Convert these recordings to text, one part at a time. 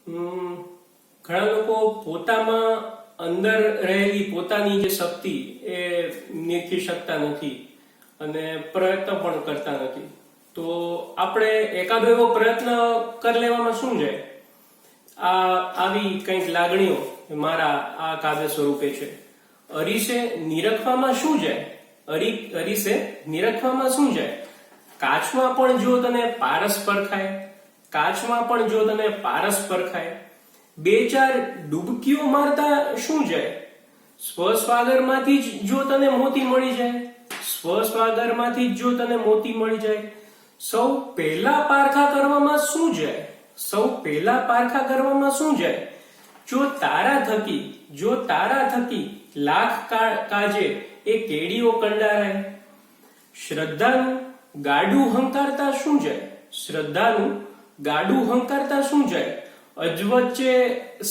ઘણા લોકો પોતામાં અંદર રહેલી પોતાની જે શક્તિ એ નીરખી શકતા નથી અને પ્રયત્ન પણ કરતા નથી. તો આપણે એકાદો એવો પ્રયત્ન કરી લેવામાં શું છે? આવી કંઈક લાગણીઓ મારા આ કાવ્ય સ્વરૂપે છે. અરીસે નિરખવામાં શું જાય? અરીસે નિરખવામાં શું જાય? કાચમાં પણ જો તને પારસ પરખાય, કાચમાં પણ જો તને પારસ પરખાય, બે ચાર ડૂબકીઓ મારતા શું જાય? સ્વસ્વાગરમાંથી જ જો તને મોતી મળી જાય, સ્વસ્વાગરમાંથી જ જો તને મોતી મળી જાય, સૌ પહેલા પારખા કરવામાં શું જાય? સૌ પહેલા પારખા કરવામાં શું જાય? જો તારા થકી લાખ કાજે એ કેડીઓ કંડારાય. શ્રદ્ધાનું ગાડું હંકારતા શું જાય? શ્રદ્ધાનું ગાડું હંકારતા શું જાય? અધવચ્ચે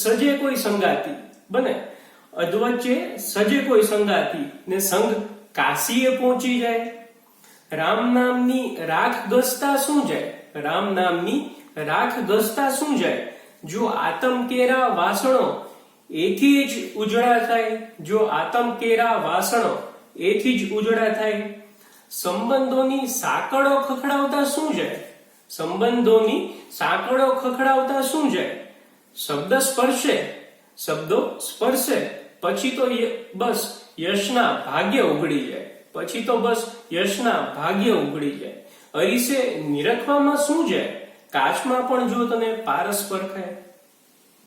સજે કોઈ સંગાતી બને, અધવચ્ચે સજે કોઈ સંગાતી ને સંગ કાશીએ પહોંચી જાય. રામ નામની રાખ ગસતા શું જાય? રામ નામની રાખ ગસતા શું જાય? જો આતમ કેરા વાસણો એથી જ ઉજળા થાય, જો આતમ કેરા વાસણો એથી જ ઉજળા થાય. સંબંધોની સાંકળો ખખડાવતા શું જાય? સંબંધોની સાંકળો ખખડાવતા શું જાય? શબ્દો સ્પર્શે પછી તો બસ યશના ભાગ્ય ઉઘડી જાય, પછી તો બસ યશના ભાગ્ય ઉઘડી જાય. અરીસે નિરખવામાં શું જાય? કાચમાં પણ જો તને પારસ પરખાય.